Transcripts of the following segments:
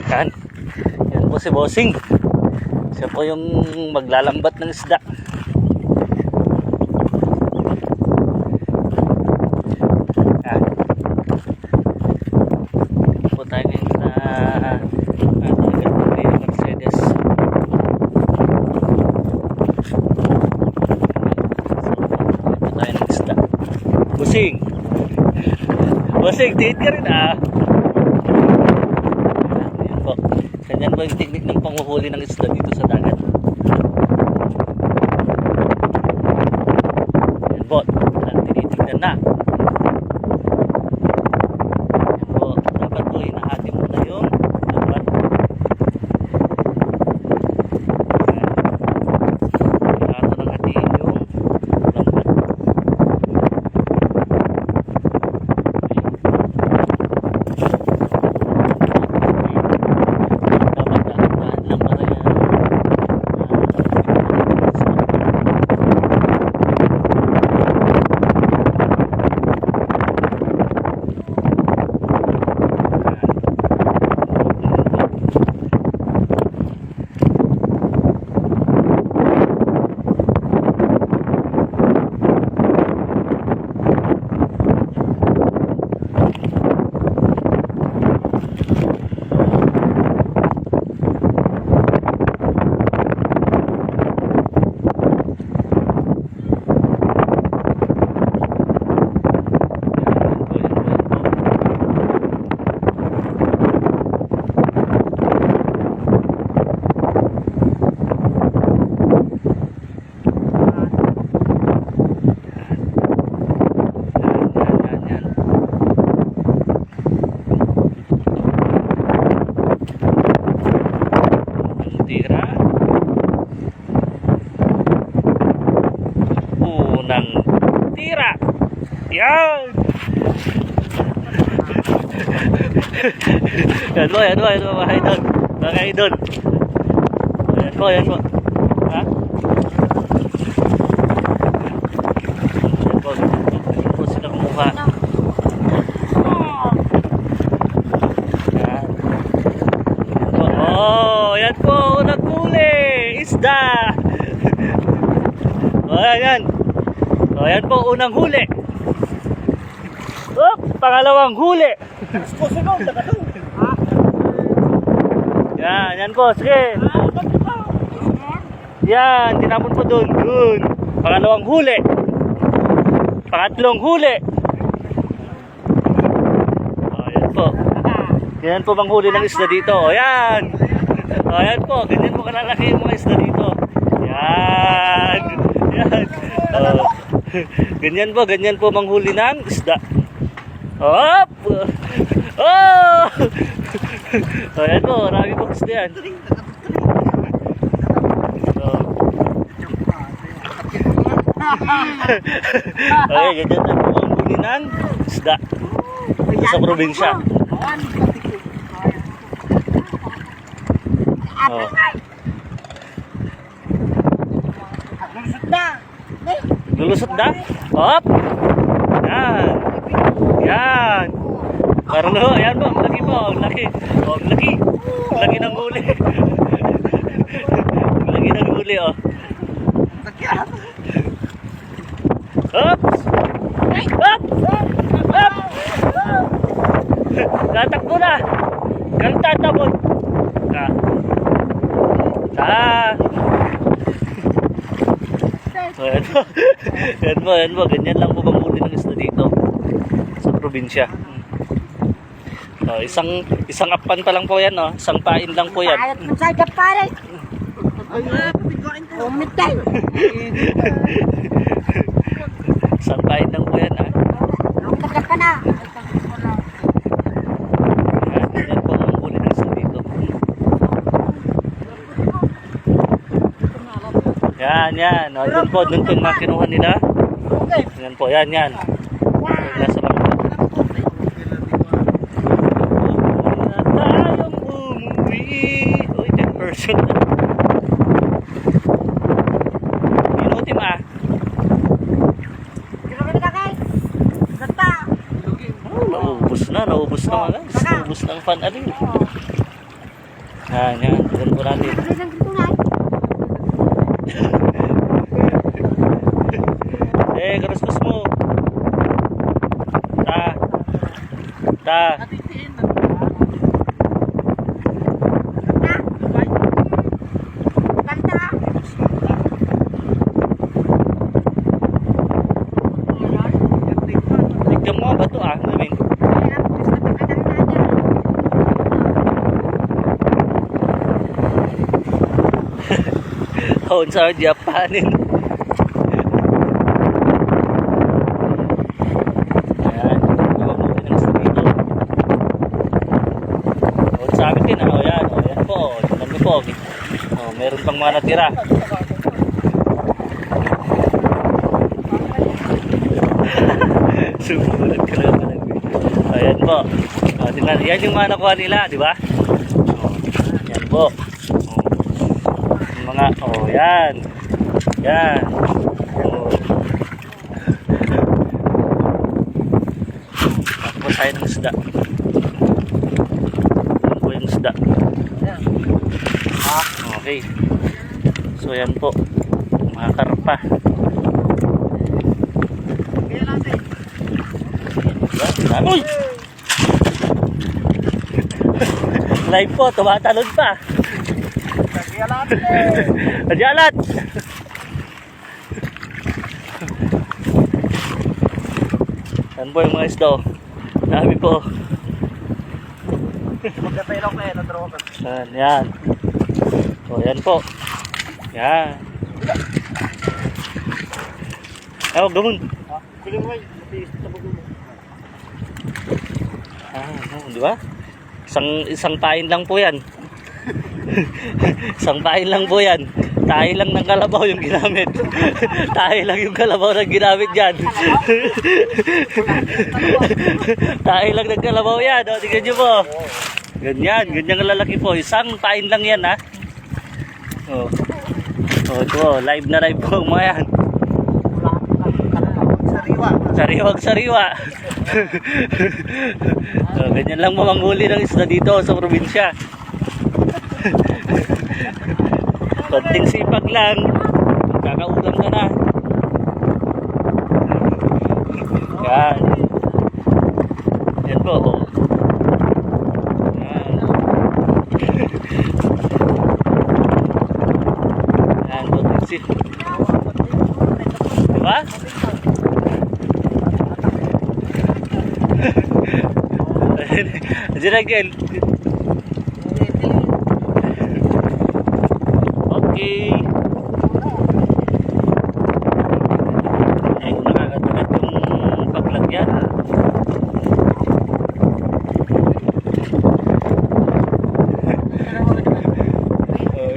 Yan. Yan po si Bossing. Siya po yung maglalambat ng isda. Yan. Po tayo ngayon sa Mercedes. Po tayo ng isda. Bossing. Bossing, tingin ka rin ah. Yan po. Ganyan po yung teknik ng panghuhuli ng isda dito sa dagat. Yan po. Tinitignan na. Yan po. Dapat po inahati muna yung lambat. Inahato ng hatiin yung lambat. Unang tira. Yan. Yan po mga idol. Mga idol. Yan po. Ha? Yan po sila kumuha. Yan. Oh, yan po. Unang huli. Isda. Yan. O, yan po, unang huli. Pangalawang huli. Yan po, sige. Yan, tinapon po dun. Pangalawang huli. Pangatlong huli. O, yan po. Yan po bang huli ng isda dito. O, yan. O, yan po, ganyan po kalalaki yung mga isda dito. Yan. Ganyan po manghuli ng isda. Hop! Oh! Ayan po, marami po isda yan. Okay, ganyan po manghuli ng isda dito sa probinsya. Oh. Lulusot na. Hop. Yan. Parang ayan po. Laki po. Laki. Oh, laki. Laki ng huli. Laki ng huli oh. Hop. Hop. Hop. Tatakbo na. Kang tatabon. So, yan po, ganyan lang po bang huli ng isda dito sa probinsya. So, isang apan pa lang po yan, no? Isang pain lang po yan. Isang pain lang po yan, ha? Ganyan po ang huli ng isda dito. Yan. O, dun po yung mga kinuha nila. Yan po, yan. Nasa lang po. Tayong umuwi. Uy, 10%. Minuti ma. Naubos na mga guys. Naubos ng fan. Yan. Ganun po natin. Karuskus mo. Ta. Tignan mo ba ito namin? Hon sa Japanin. Ayan, mabuti ng isa dito. Hon sa amin din, yan po, tignan niyo po. Meron pang mga natira. Sumulat ka lang pala. Ayan po. Tingnan, yan yung mga nakuha nila, di ba? Yan po. Yung mga, yan. Yan. Tapos tayo ng isda. Yan po yung isda. Okay. So yan po. Mga karpa. Uy! Live po, tumatalon pa. Nagyalat! Yan po yung mga isda. Dami po. Yan. O yan po. Yan. Huwag gamon. Di ba? Isang pain lang po yan. Isang pain lang po yan. Tayo lang ng kalabaw yung ginamit. Tayo lang yung kalabaw na ginamit dyan. Tayo lang ng kalabaw yan. O, tingnan nyo po. Ganyan lalaki po. Isang pain lang yan, ha. Ito, live na live po mga yan. Sariwag-sariwa. Ganyan lang mamanghuli ng isda dito sa probinsya. Konting sipag lang, kakaulam ka na. Yan po. Yan, konting sipag. Diba? Diyan again. Okay. Ay, nakakatagat yung paglagyan.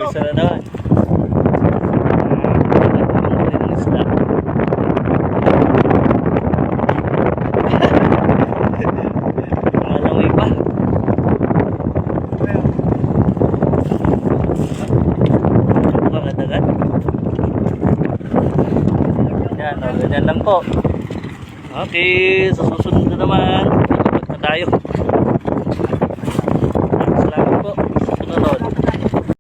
Isa na naman. Ganyan lang po. Okay, sa susunod na naman, na tayo.